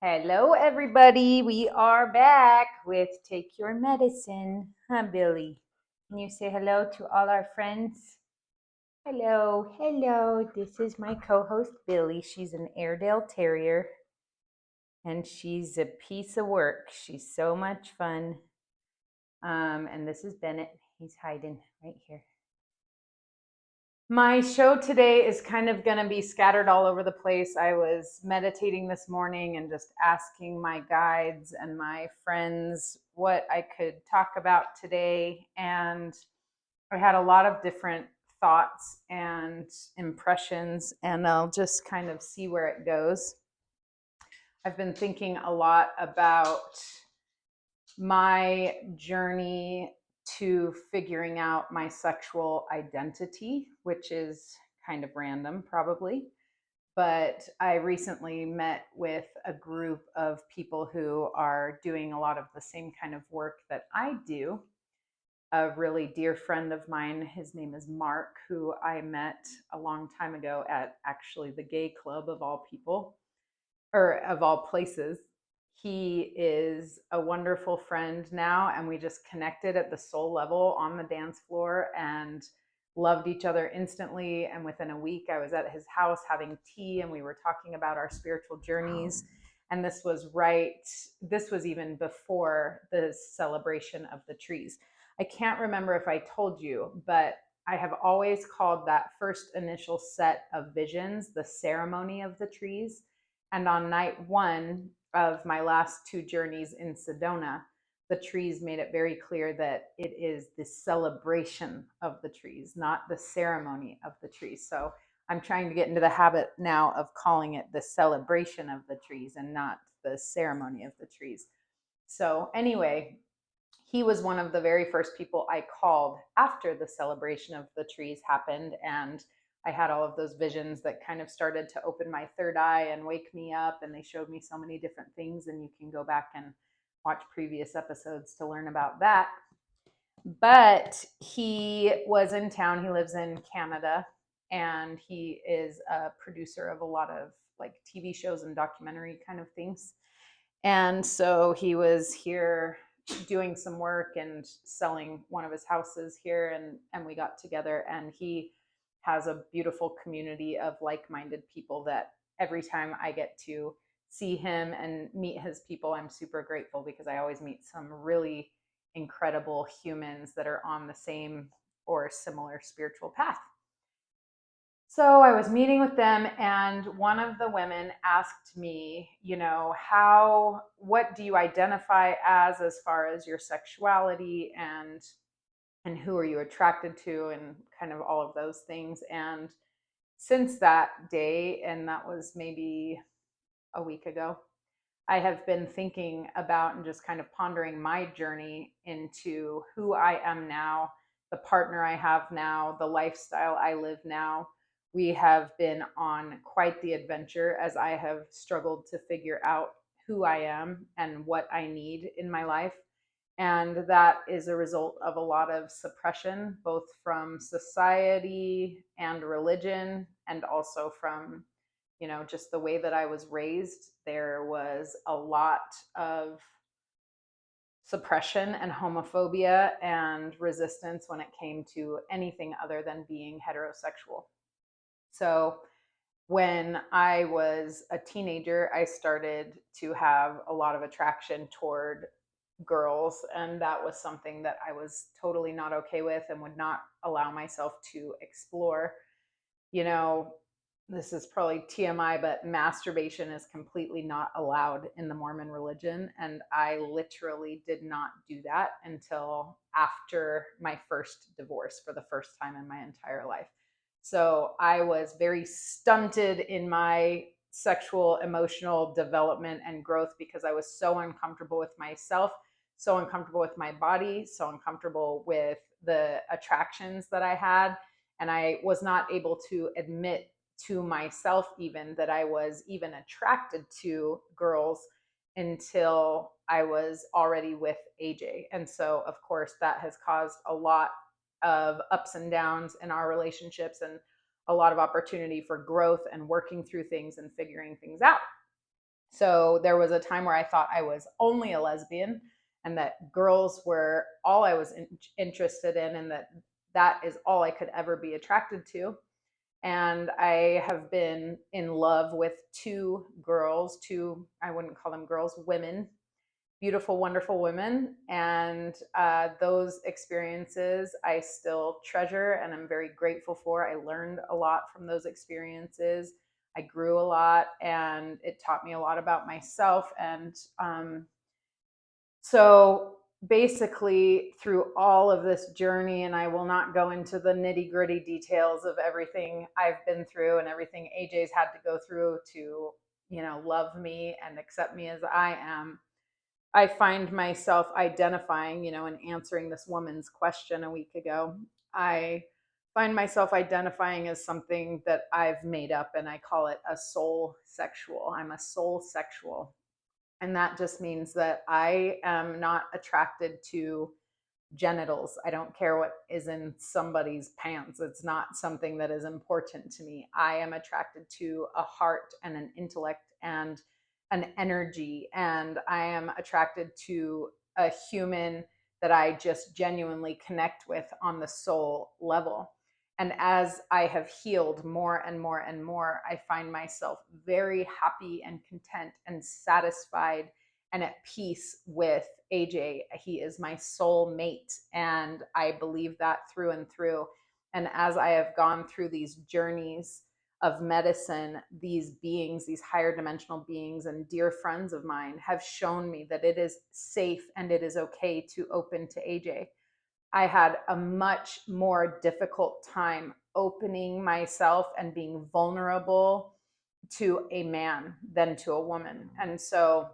Hello, everybody. We are back with Take Your Medicine. Huh, Billy? Can you say hello to all our friends? Hello, hello. This is my co host, Billy. She's an Airedale Terrier and she's a piece of work. She's so much fun. And this is Bennett. He's hiding right here. My show today is kind of going to be scattered all over the place. I was meditating this morning and just asking my guides and my friends what I could talk about today. And I had a lot of different thoughts and impressions, and I'll just kind of see where it goes. I've been thinking a lot about my journey to figuring out my sexual identity, which is kind of random, probably. But I recently met with a group of people who are doing a lot of the same kind of work that I do. A really dear friend of mine, his name is Mark, who I met a long time ago at actually the gay club of all people, or of all places. He is a wonderful friend now, and we just connected at the soul level on the dance floor and loved each other instantly. And within a week, I was at his house having tea, and we were talking about our spiritual journeys. And this was even before the celebration of the trees. I can't remember if I told you, but I have always called that first initial set of visions the ceremony of the trees. And on night one of my last two journeys in Sedona, the trees made it very clear that it is the celebration of the trees, not the ceremony of the trees. So I'm trying to get into the habit now of calling it the celebration of the trees and not the ceremony of the trees. So, anyway, he was one of the very first people I called after the celebration of the trees happened. And I had all of those visions that kind of started to open my third eye and wake me up. And they showed me so many different things. And you can go back and watch previous episodes to learn about that. But he was in town. He lives in Canada. And he is a producer of a lot of like TV shows and documentary kind of things. And so he was here doing some work and selling one of his houses here, and we got together, and he has a beautiful community of like-minded people that every time I get to see him and meet his people, I'm super grateful because I always meet some really incredible humans that are on the same or similar spiritual path. So I was meeting with them, and one of the women asked me, what do you identify as far as your sexuality, and who are you attracted to, and kind of all of those things. And since that day, and that was maybe a week ago, I have been thinking about and just kind of pondering my journey into who I am now, the partner I have now, the lifestyle I live now. We have been on quite the adventure as I have struggled to figure out who I am and what I need in my life. And that is a result of a lot of suppression, both from society and religion, and also from just the way that I was raised. There was a lot of suppression and homophobia and resistance when it came to anything other than being heterosexual. So when I was a teenager, I started to have a lot of attraction toward girls, and that was something that I was totally not okay with and would not allow myself to explore. This is probably TMI, but masturbation is completely not allowed in the Mormon religion. And I literally did not do that until after my first divorce for the first time in my entire life. So I was very stunted in my sexual, emotional development and growth because I was so uncomfortable with myself, so uncomfortable with my body, so uncomfortable with the attractions that I had. And I was not able to admit to myself even that I was even attracted to girls until I was already with AJ. And so, of course, that has caused a lot of ups and downs in our relationships and a lot of opportunity for growth and working through things and figuring things out. So there was a time where I thought I was only a lesbian and that girls were all I was interested in, and that is all I could ever be attracted to. And I have been in love with two girls, two, I wouldn't call them girls, women, beautiful, wonderful women. And those experiences I still treasure and I'm very grateful for. I learned a lot from those experiences. I grew a lot and it taught me a lot about myself. And so basically, through all of this journey, and I will not go into the nitty gritty details of everything I've been through and everything AJ's had to go through to, love me and accept me as I am. I find myself identifying, and answering this woman's question a week ago. I find myself identifying as something that I've made up, and I call it a soul sexual. I'm a soul sexual. And that just means that I am not attracted to genitals. I don't care what is in somebody's pants. It's not something that is important to me. I am attracted to a heart and an intellect and an energy. And I am attracted to a human that I just genuinely connect with on the soul level. And as I have healed more and more and more, I find myself very happy and content and satisfied and at peace with AJ. He is my soul mate, and I believe that through and through. And as I have gone through these journeys of medicine, these beings, these higher dimensional beings, and dear friends of mine have shown me that it is safe and it is okay to open to AJ. I had a much more difficult time opening myself and being vulnerable to a man than to a woman. And so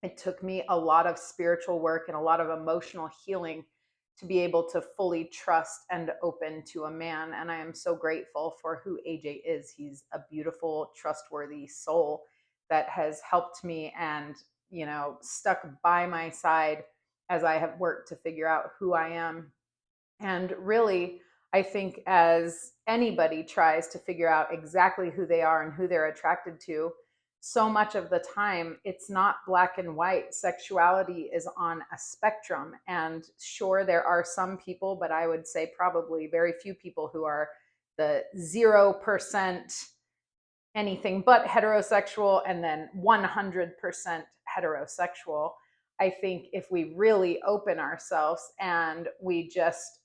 it took me a lot of spiritual work and a lot of emotional healing to be able to fully trust and open to a man. And I am so grateful for who AJ is. He's a beautiful, trustworthy soul that has helped me and, stuck by my side as I have worked to figure out who I am. And really, I think as anybody tries to figure out exactly who they are and who they're attracted to, so much of the time it's not black and white. Sexuality is on a spectrum. And sure, there are some people, but I would say probably very few people who are the 0% anything but heterosexual and then 100% heterosexual. I think if we really open ourselves and we just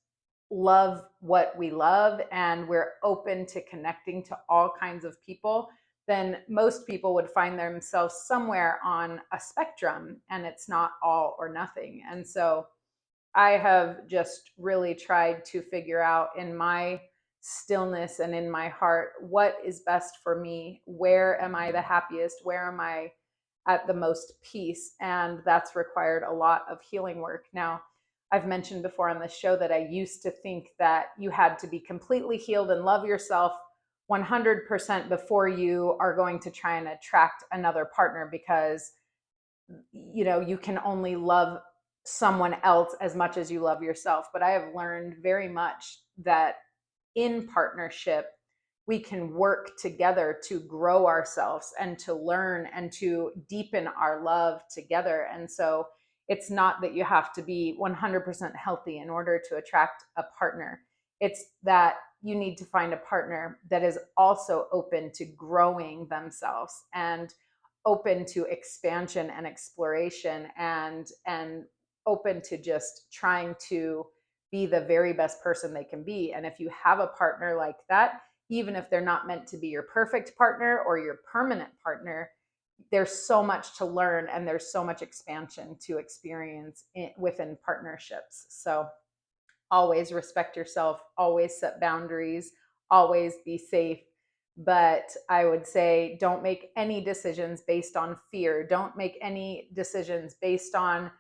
love what we love and we're open to connecting to all kinds of people, then most people would find themselves somewhere on a spectrum, and it's not all or nothing. And so I have just really tried to figure out in my stillness and in my heart what is best for me. Where am I the happiest? Where am I at the most peace? And that's required a lot of healing work. Now, I've mentioned before on this show that I used to think that you had to be completely healed and love yourself 100% before you are going to try and attract another partner, because you can only love someone else as much as you love yourself. But I have learned very much that in partnership, we can work together to grow ourselves and to learn and to deepen our love together. And so it's not that you have to be 100% healthy in order to attract a partner. It's that you need to find a partner that is also open to growing themselves and open to expansion and exploration, and open to just trying to be the very best person they can be. And if you have a partner like that, even if they're not meant to be your perfect partner or your permanent partner, there's so much to learn and there's so much expansion to experience within partnerships. So always respect yourself, always set boundaries, always be safe. But I would say don't make any decisions based on fear. Don't make any decisions based on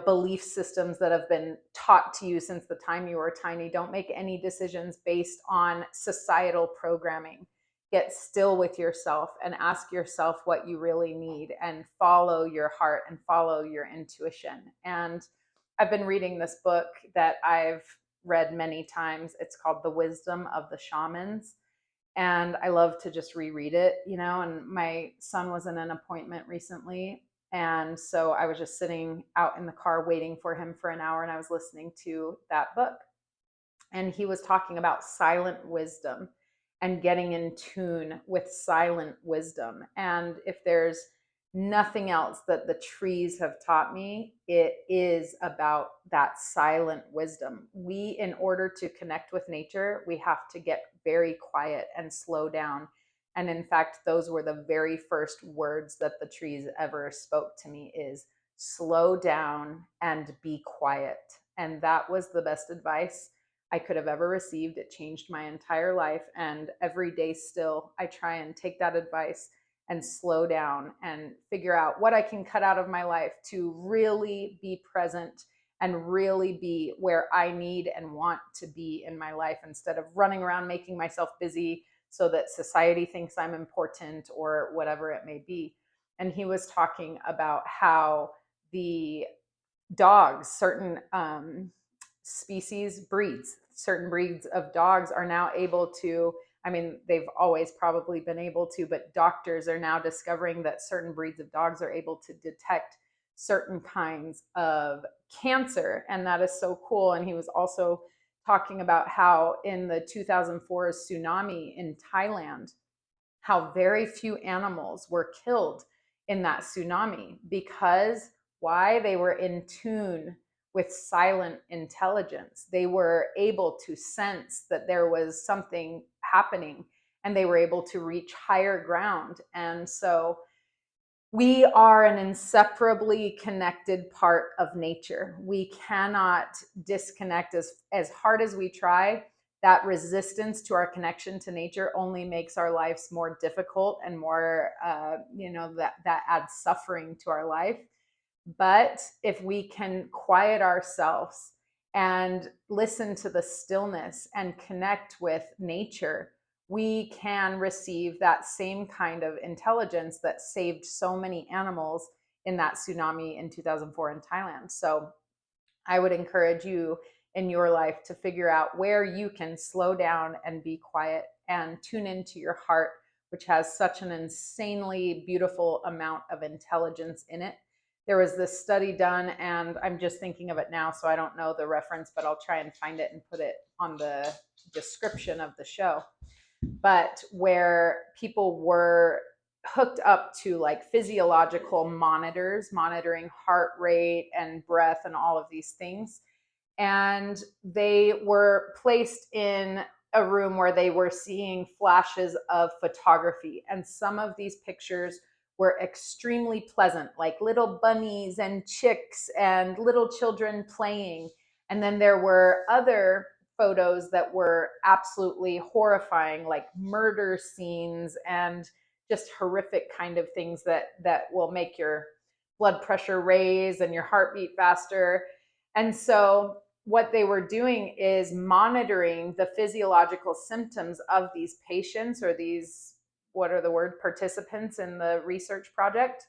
belief systems that have been taught to you since the time you were tiny. Don't make any decisions based on societal programming. Get still with yourself and ask yourself what you really need, and follow your heart and follow your intuition. And I've been reading this book that I've read many times. It's called The Wisdom of the Shamans. And I love to just reread it, you know. And my son was in an appointment recently. And so I was just sitting out in the car waiting for him for an hour, and I was listening to that book. And he was talking about silent wisdom and getting in tune with silent wisdom. And if there's nothing else that the trees have taught me, it is about that silent wisdom. We, in order to connect with nature, we have to get very quiet and slow down. And in fact, those were the very first words that the trees ever spoke to me, is slow down and be quiet. And that was the best advice I could have ever received. It changed my entire life. And every day still, I try and take that advice and slow down and figure out what I can cut out of my life to really be present and really be where I need and want to be in my life, instead of running around making myself busy so that society thinks I'm important or whatever it may be. And he was talking about how the dogs, certain certain breeds of dogs are now able to, I mean, they've always probably been able to, but doctors are now discovering that certain breeds of dogs are able to detect certain kinds of cancer. And that is so cool. And he was also talking about how in the 2004 tsunami in Thailand, how very few animals were killed in that tsunami, because why? They were in tune with silent intelligence. They were able to sense that there was something happening, and they were able to reach higher ground. And so we are an inseparably connected part of nature. We cannot disconnect. As hard as we try, that resistance to our connection to nature only makes our lives more difficult and more, that adds suffering to our life. But if we can quiet ourselves and listen to the stillness and connect with nature, we can receive that same kind of intelligence that saved so many animals in that tsunami in 2004 in Thailand. So I would encourage you in your life to figure out where you can slow down and be quiet and tune into your heart, which has such an insanely beautiful amount of intelligence in it. There was this study done, and I'm just thinking of it now, so I don't know the reference, but I'll try and find it and put it on the description of the show. But where people were hooked up to like physiological monitors, monitoring heart rate and breath and all of these things. And they were placed in a room where they were seeing flashes of photography. And some of these pictures were extremely pleasant, like little bunnies and chicks and little children playing. And then there were other photos that were absolutely horrifying, like murder scenes and just horrific kind of things that will make your blood pressure raise and your heartbeat faster. And so what they were doing is monitoring the physiological symptoms of these patients, or these, what are the word, participants in the research project.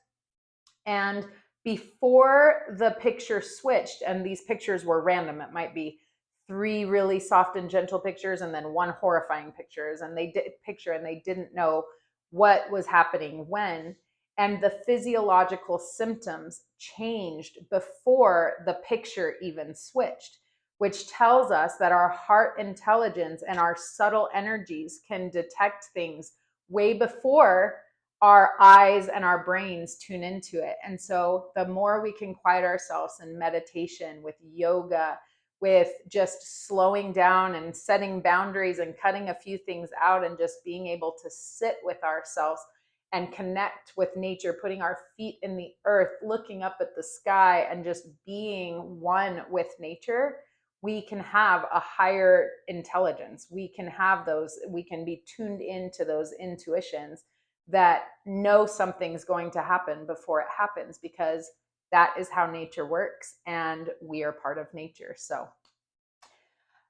And before the picture switched, and these pictures were random, it might be 3 really soft and gentle pictures and then 1 horrifying pictures, and they didn't know what was happening when. And the physiological symptoms changed before the picture even switched, which tells us that our heart intelligence and our subtle energies can detect things way before our eyes and our brains tune into it. And so the more we can quiet ourselves in meditation, with yoga, with just slowing down and setting boundaries and cutting a few things out and just being able to sit with ourselves and connect with nature, putting our feet in the earth, looking up at the sky, and just being one with nature, we can have a higher intelligence. We can be tuned into those intuitions that know something's going to happen before it happens, because that is how nature works, and we are part of nature. So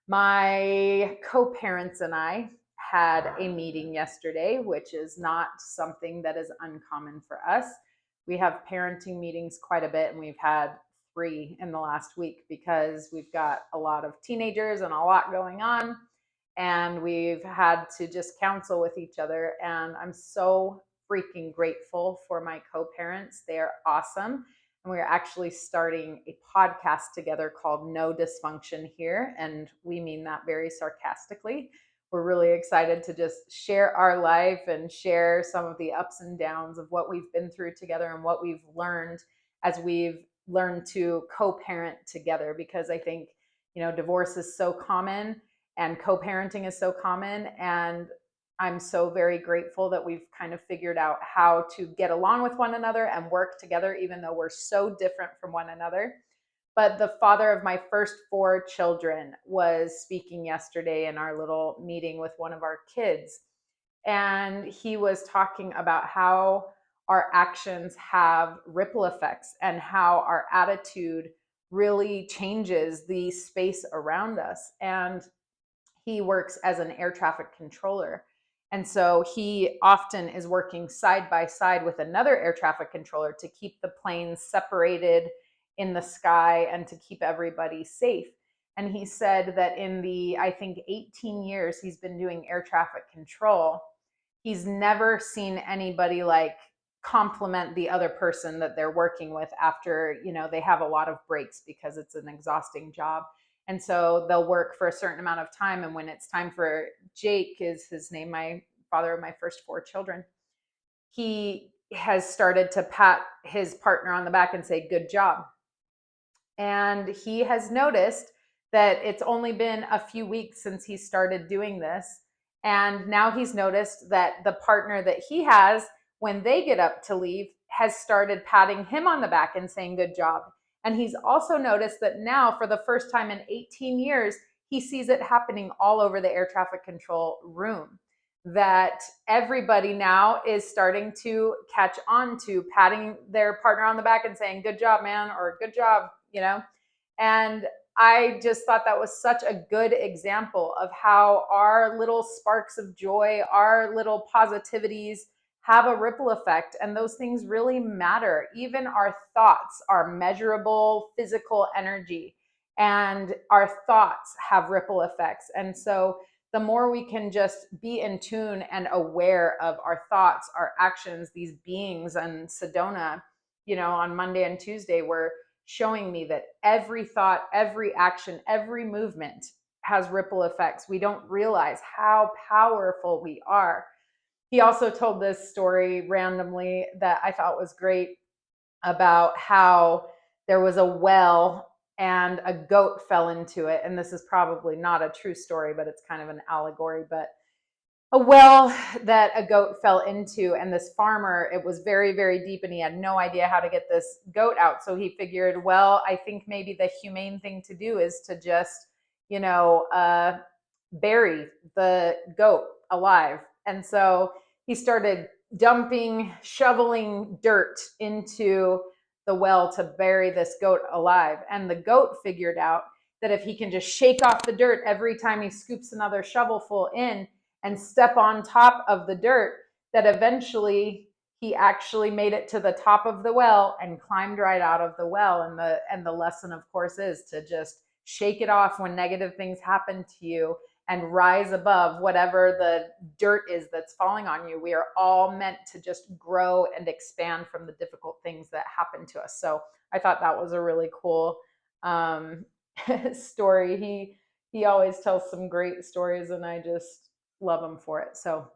my co-parents and I had a meeting yesterday, which is not something that is uncommon for us. We have parenting meetings quite a bit, and we've had 3 in the last week because we've got a lot of teenagers and a lot going on. and we've had to just counsel with each other. And I'm so freaking grateful for my co-parents. They are awesome. And we're actually starting a podcast together called No Dysfunction Here. And we mean that very sarcastically. We're really excited to just share our life and share some of the ups and downs of what we've been through together and what we've learned as we've learned to co-parent together. Because I think, divorce is so common and co-parenting is so common. And I'm so very grateful that we've kind of figured out how to get along with one another and work together, even though we're so different from one another. But the father of my first 4 children was speaking yesterday in our little meeting with one of our kids. And he was talking about how our actions have ripple effects and how our attitude really changes the space around us. And he works as an air traffic controller. And so he often is working side by side with another air traffic controller to keep the planes separated in the sky and to keep everybody safe. And he said that in the, I think, 18 years he's been doing air traffic control, he's never seen anybody like compliment the other person that they're working with after, they have a lot of breaks because it's an exhausting job. And so they'll work for a certain amount of time. And when it's time for Jake, is his name, my father of my first 4 children, he has started to pat his partner on the back and say, "Good job." And he has noticed that it's only been a few weeks since he started doing this. And now he's noticed that the partner that he has, when they get up to leave, has started patting him on the back and saying, "Good job." And he's also noticed that now, for the first time in 18 years, he sees it happening all over the air traffic control room. That everybody now is starting to catch on to patting their partner on the back and saying, "Good job, man," or "Good job, And I just thought that was such a good example of how our little sparks of joy, our little positivities have a ripple effect. And those things really matter. Even our thoughts are measurable physical energy, and our thoughts have ripple effects. And so the more we can just be in tune and aware of our thoughts, our actions, these beings, and Sedona, on Monday and Tuesday were showing me that every thought, every action, every movement has ripple effects. We don't realize how powerful we are. He also told this story randomly that I thought was great about how there was a well and a goat fell into it. And this is probably not a true story, but it's kind of an allegory. But a well that a goat fell into, and this farmer, it was very, very deep, and he had no idea how to get this goat out. So he figured, well, I think maybe the humane thing to do is to just, bury the goat alive. And so he started shoveling dirt into the well to bury this goat alive. And the goat figured out that if he can just shake off the dirt every time he scoops another shovelful in and step on top of the dirt, that eventually he actually made it to the top of the well and climbed right out of the well. And the lesson, of course, is to just shake it off when negative things happen to you and rise above whatever the dirt is that's falling on you. We are all meant to just grow and expand from the difficult things that happen to us. So I thought that was a really cool story. He always tells some great stories, and I just love him for it. So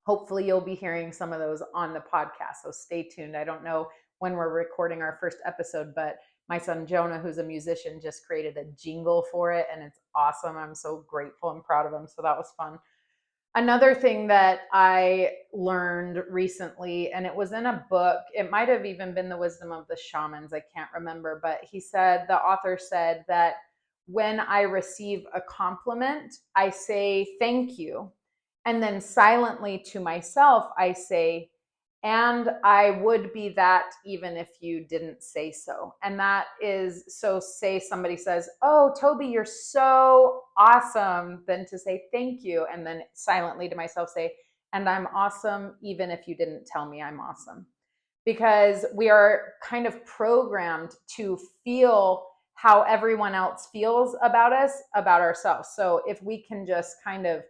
hopefully you'll be hearing some of those on the podcast. So stay tuned. I don't know when we're recording our first episode, but my son Jonah, who's a musician, just created a jingle for it, and it's awesome. I'm so grateful and proud of him. So that was fun. Another thing that I learned recently, and it was in a book, it might have even been The Wisdom of the Shamans, I can't remember, but the author said that when I receive a compliment, I say thank you. And then silently to myself, I say, and I would be that even if you didn't say so. And that is, so say somebody says, "Oh, Toby, you're so awesome," then to say thank you. And then silently to myself say, "And I'm awesome even if you didn't tell me I'm awesome." Because we are kind of programmed to feel how everyone else feels about us, about ourselves. So if we can just kind of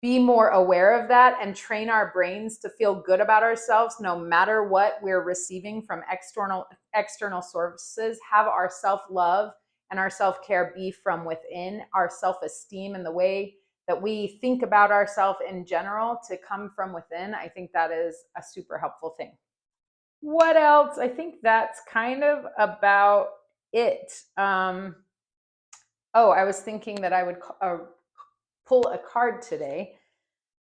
be more aware of that and train our brains to feel good about ourselves no matter what we're receiving from external sources, have our self-love and our self-care be from within, our self-esteem and the way that we think about ourselves in general to come from within, I think that is a super helpful thing. What else? I think that's kind of about it. I was thinking that I would pull a card today.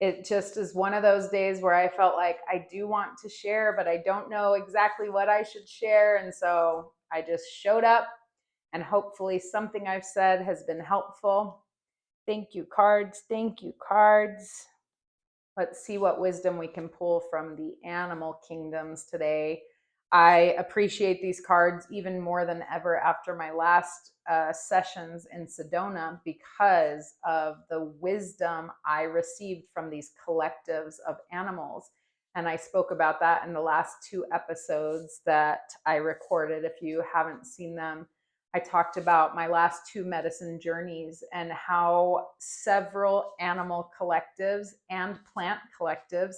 It just is one of those days where I felt like I do want to share, but I don't know exactly what I should share. And so I just showed up, and hopefully something I've said has been helpful. Thank you, cards. Thank you, cards. Let's see what wisdom we can pull from the animal kingdoms today. I appreciate these cards even more than ever after my last sessions in Sedona because of the wisdom I received from these collectives of animals. And I spoke about that in the last 2 episodes that I recorded. If you haven't seen them, I talked about my last 2 medicine journeys and how several animal collectives and plant collectives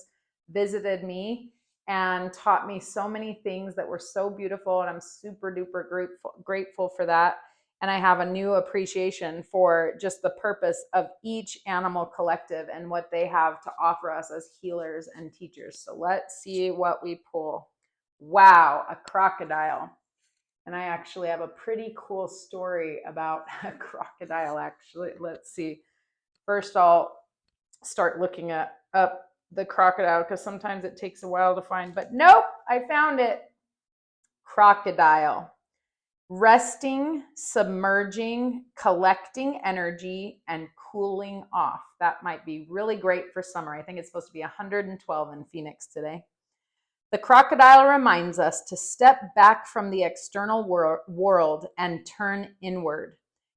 visited me and taught me so many things that were so beautiful. And I'm super duper grateful for that. And I have a new appreciation for just the purpose of each animal collective and what they have to offer us as healers and teachers. So let's see what we pull. Wow, a crocodile. And I actually have a pretty cool story about a crocodile, actually. Let's see. First, I'll start looking up the crocodile because sometimes it takes a while to find. But nope, I found it. Crocodile. Resting, submerging, collecting energy, and cooling off. That might be really great for summer. I think it's supposed to be 112 in Phoenix today. The crocodile reminds us to step back from the external world and turn inward.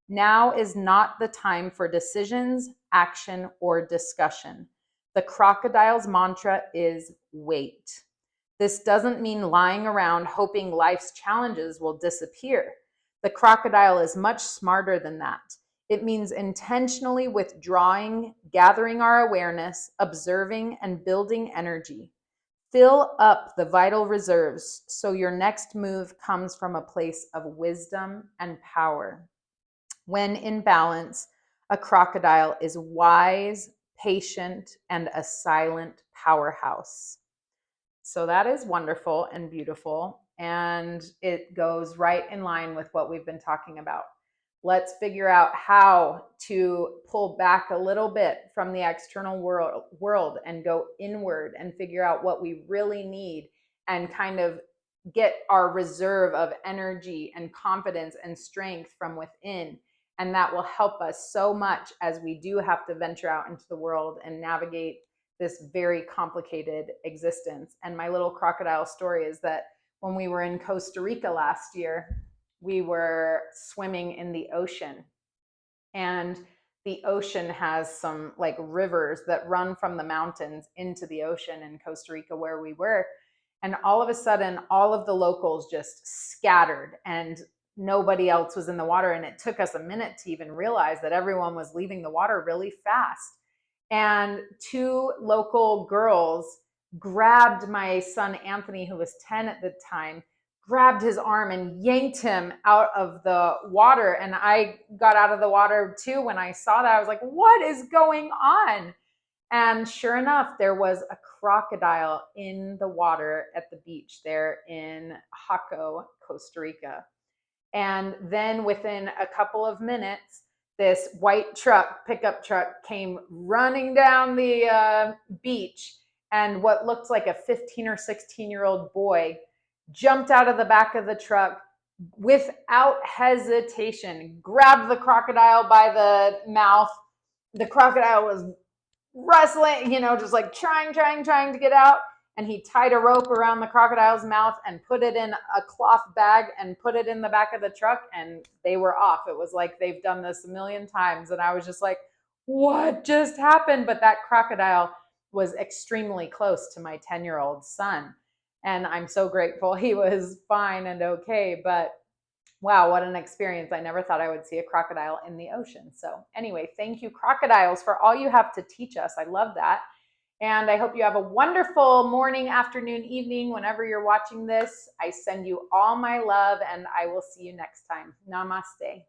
Now is not the time for decisions, action, or discussion. The crocodile's mantra is wait. This doesn't mean lying around hoping life's challenges will disappear. The crocodile is much smarter than that. It means intentionally withdrawing, gathering our awareness, observing, and building energy. Fill up the vital reserves so your next move comes from a place of wisdom and power. When in balance, a crocodile is wise, patient, and a silent powerhouse. So that is wonderful and beautiful, and it goes right in line with what we've been talking about. Let's figure out how to pull back a little bit from the external world and go inward and figure out what we really need and kind of get our reserve of energy and confidence and strength from within. And that will help us so much as we do have to venture out into the world and navigate this very complicated existence. And my little crocodile story is that when we were in Costa Rica last year, we were swimming in the ocean, and the ocean has some like rivers that run from the mountains into the ocean in Costa Rica where we were. And all of a sudden, all of the locals just scattered and nobody else was in the water. And it took us a minute to even realize that everyone was leaving the water really fast. And 2 local girls grabbed my son, Anthony, who was 10 at the time, grabbed his arm and yanked him out of the water. And I got out of the water too. When I saw that, I was like, what is going on? And sure enough, there was a crocodile in the water at the beach there in Jaco, Costa Rica. And then within a couple of minutes, this white pickup truck came running down the beach. And what looked like a 15 or 16-year-old boy jumped out of the back of the truck without hesitation, grabbed the crocodile by the mouth. The crocodile was wrestling, just like trying to get out. And he tied a rope around the crocodile's mouth and put it in a cloth bag and put it in the back of the truck, and they were off. It was like they've done this a million times. And I was just like, what just happened? But that crocodile was extremely close to my 10-year-old son. And I'm so grateful he was fine and okay. But Wow, what an experience. I never thought I would see a crocodile in the ocean. So, anyway, thank you, crocodiles, for all you have to teach us. I love that. And I hope you have a wonderful morning, afternoon, evening, whenever you're watching this. I send you all my love, and I will see you next time. Namaste.